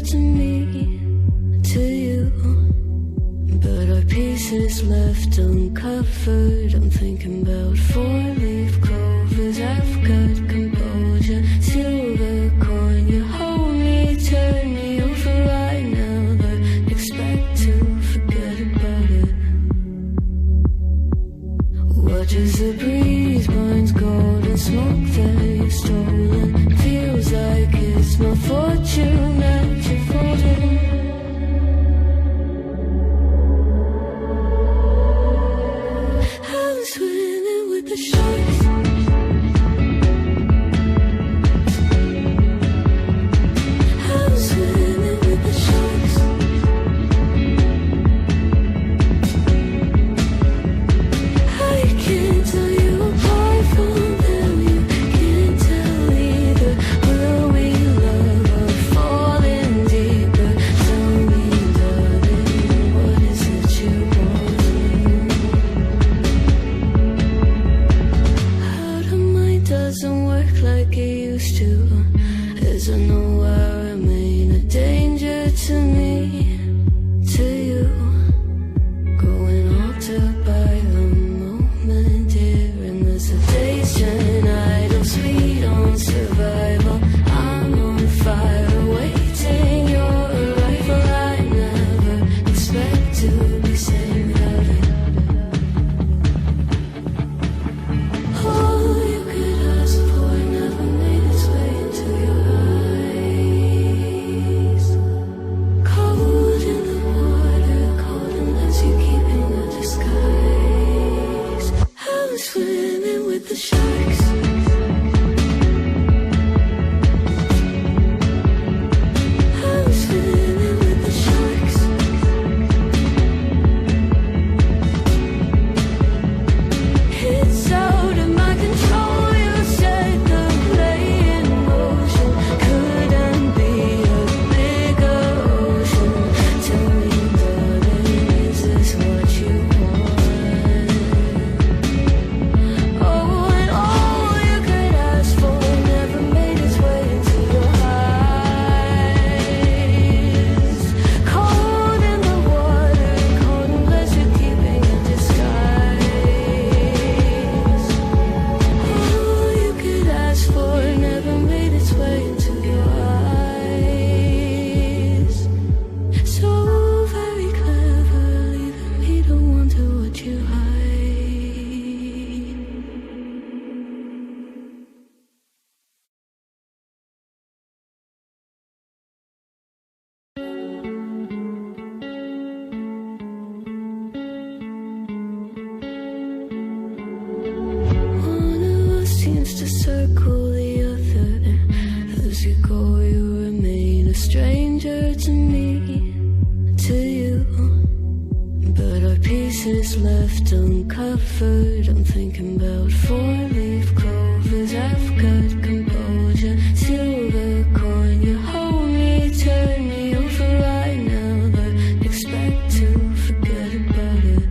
to me, to you. But our pieces left uncovered. I'm thinking about four-leaf clovers. I've got composure, silver coin. You hold me, turn me over right now, but expect to forget about it. Watch as the breeze burns golden smoke that you've stolen. Feels like it's my fortune that you're folding. I'm swimming with the sharks. I'm swimming with the sharks. I can't tell you apart from them. You can't tell either. Will we love or falling deeper? Tell me, darling, what is it you want? Out of mind doesn't work like it used to. As I know I remain a danger to me, to you. Going altered by the moment, dear. And as the days turn idle, sweet on survival, I'm on fire, waiting your arrival. I never expect to be saved without it. All you could ask for never made its way into your eyes. Cold in the water, cold unless you keep in a disguise. I'm swimming with the sharks. I'm swimming with the sharks. It's out of my control. You set the play in motion. Couldn't be a bigger ocean. Tell me, darling, is this what you want? Oh, and all you could ask for never made its way into your eyes. Cold in the water, cold unless you're keeping a disguise. All you could ask for never made its way into your eyes. So very clever, leaving me to wonder what you hide. One of us seems to circle the other. As you go, you remain a stranger to me, to you. But our pieces left uncovered. I'm thinking about four-leaf clovers. I've got composure, silver coin. You hold me, turn me over right now, but expect to forget about it.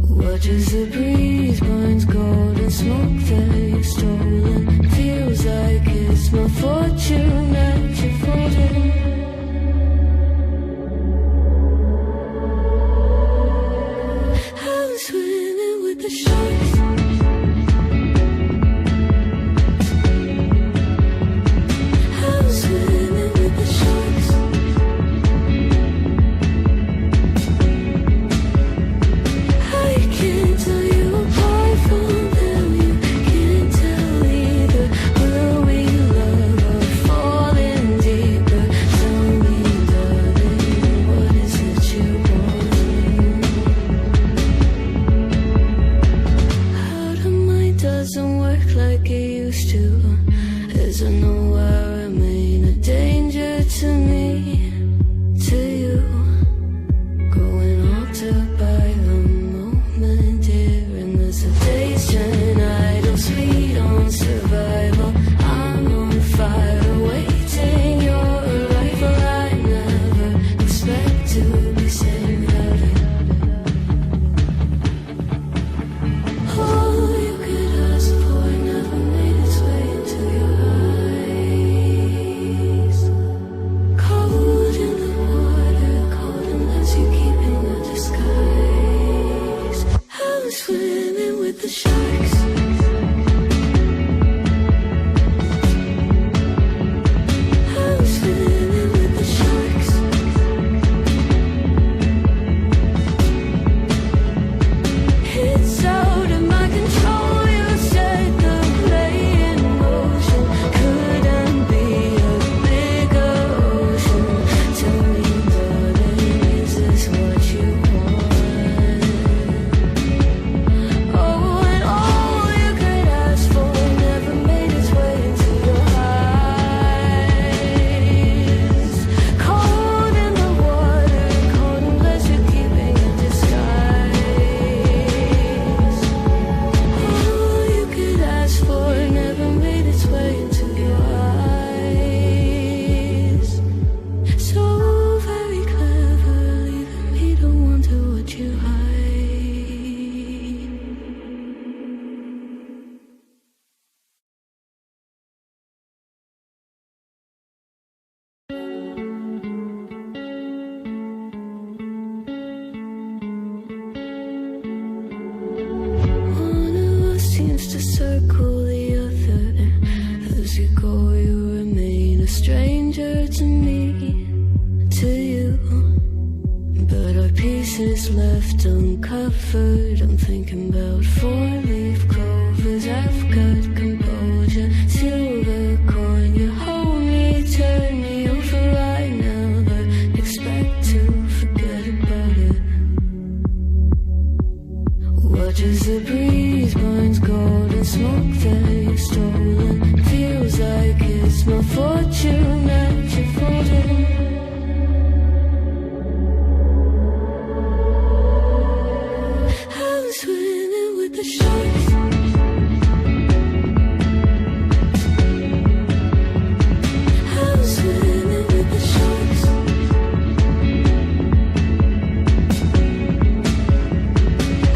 Watch as the breeze burns golden smoke that you've stolen. Feels like it's my fortune that you're folding. I'm swimming with the sharks. stranger to me, to you. But our pieces left uncovered. I'm thinking about four-leaf clovers. I've got composure, silver coin. You hold me, turn me over right now, but expect to forget about it. Watch as the breeze burns golden smoke that you've stolen. Feels like it's my fortune that you're folding. I'm swimming with the sharks. I'm swimming with the sharks.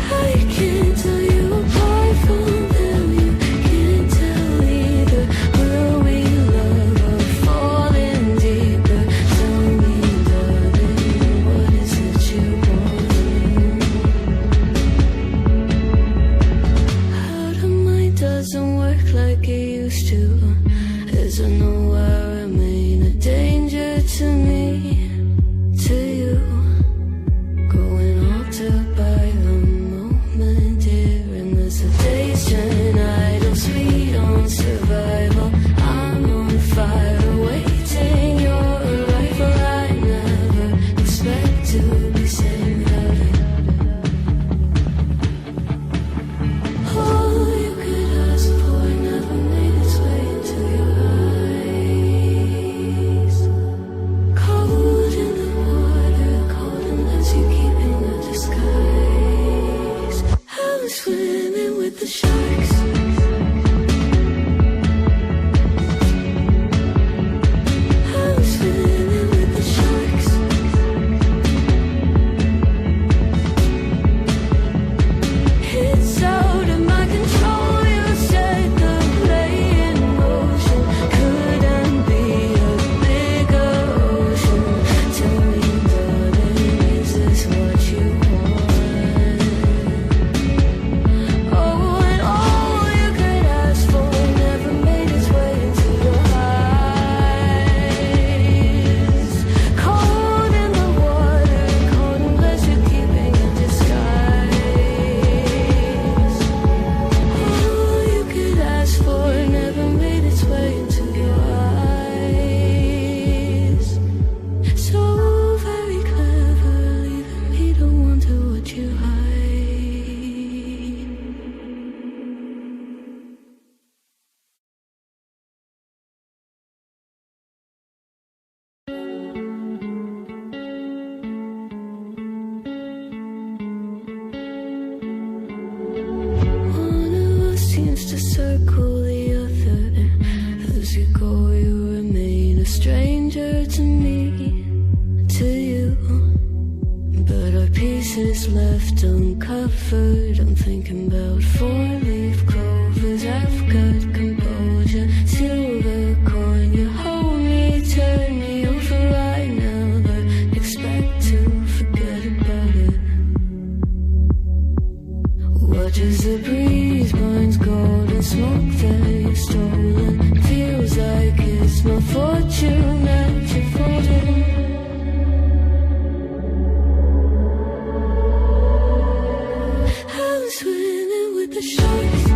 I can't tell you apart from them. You can't tell either. Will we love or fall in deeper? Tell me, darling, what is it you want? How the mind doesn't work like it used to. As I know I remain a danger to me, to you. Going altered by the moment, dear. And as the days turn idle, sweet on survival, I'm on fire, waiting your arrival. I never expect to be saved without it. All you could ask for never made its way into your eyes. Cold in the water, cold unless you keep in a disguise. I'm swimming with the sharks. I'm swimming with the sharks. It's out of my control. You set the play in motion. Couldn't be a bigger ocean. Tell me, darling, is this what you want? Oh, and all you could ask for never made its way into your eyes. Cold in the water, cold unless you're keeping a disguise. All you could ask for never made its way into your eyes. So very clever, leaving me to wonder what you hide. One of us seems to circle the other, and as you go, you remain a stranger to me, to you. But our pieces left uncovered. I'm thinking about four-leaf clovers. I've got composure, silver coin. You hold me, turn me over right now, but expect to forget about it. Watch as the breeze burns golden smoke that you've stolen. Feels like it's my fortune that you're folding. I'm swimming with the sharks.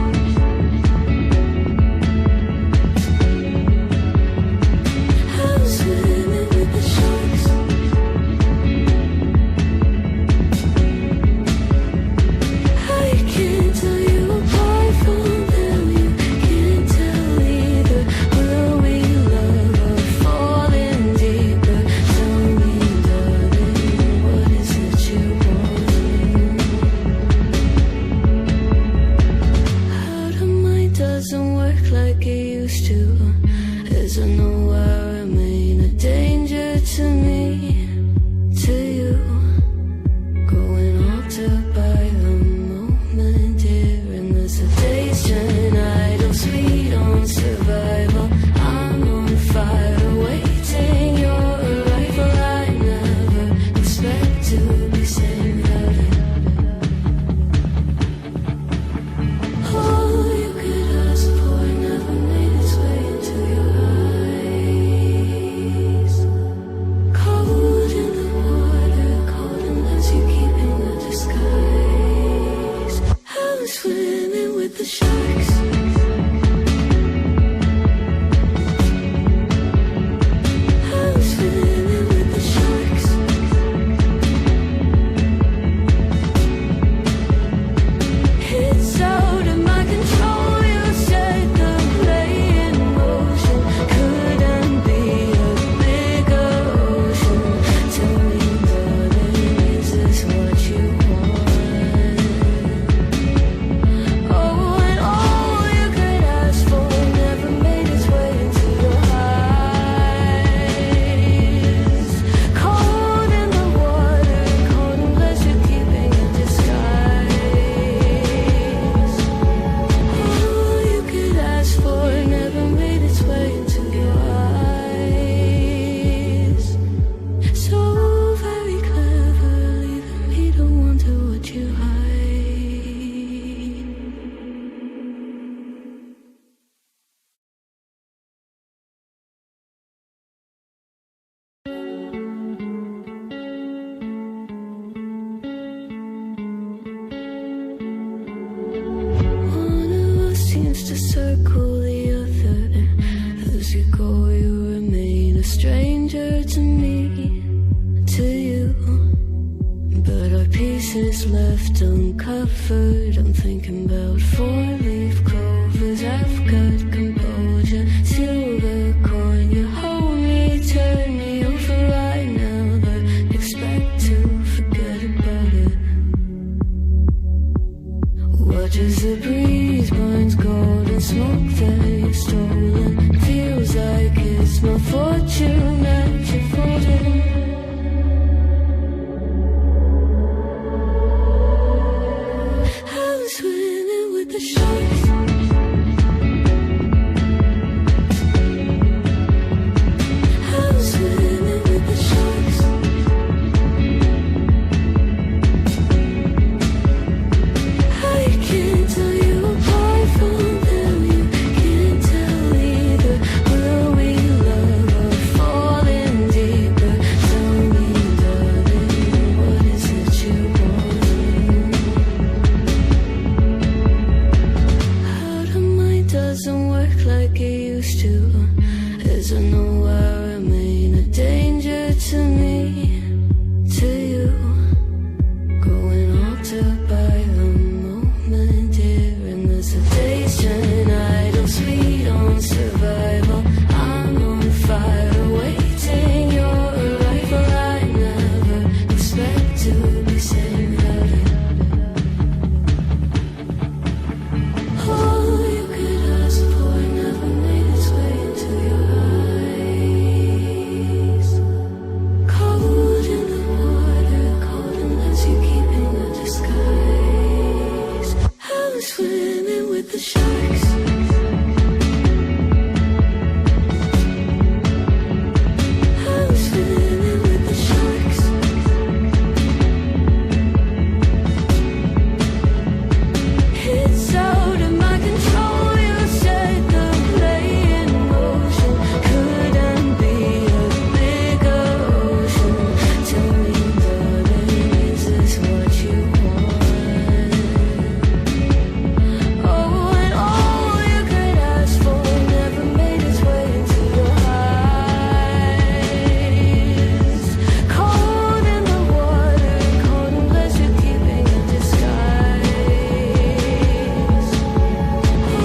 to me, to you. But our pieces left uncovered. I'm thinking about four-leaf clovers. I've got composure, silver coin. You hold me, turn me over right now, but expect to forget about it. Watch as the breeze burns gold and smoke that you've stolen. Feels like it's my fortune that you're folding. I'm swimming with the sharks. I'm swimming with the sharks. I can't tell you apart from them. You can't tell either. Will we love or fall in deeper? Tell me, darling, what is it you want? How the mind doesn't work like it used to. As I know I remain a danger to me, to you. Growing altered by the moment, dear. And as the days turn idle, sweet on survival. I'm on fire, waiting your arrival. I never expect to be saved without it. All you could ask for never made its way into your eyes. Cold in the water, cold unless you keep in a disguise. I'm swimming with the sharks. I'm swimming with the sharks. It's out of my control. You said the play in motion couldn't be a bigger ocean. Tell me, darling, is this what you want? Oh, and all you could ask for never made its way into your eyes. Cold in the water, cold unless you're keeping a disguise.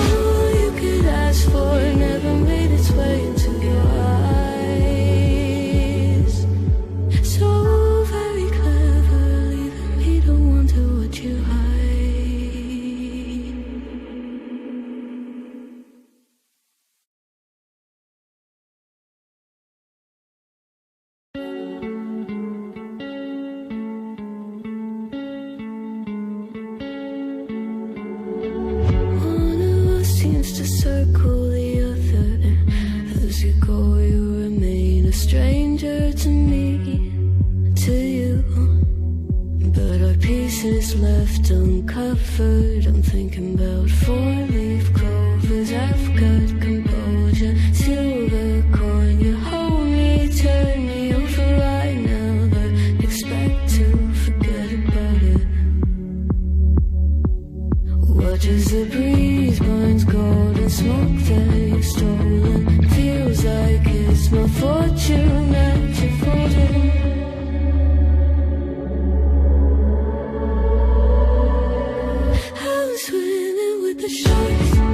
All you could ask for never made its way into your eyes. So very clever, leaving me to wonder what you hide. One of us seems to circle the other, and as you go, you remain a stranger to me, to you. But our pieces left uncovered. I'm thinking about four-leaf clovers. I've got composure, silver coin. You hold me, turn me over right now, but expect to forget about it. Watch as the breeze burns gold and smoke that you've stolen. Feels like it's my fortune that you're folding. I'm swimming with the sharks.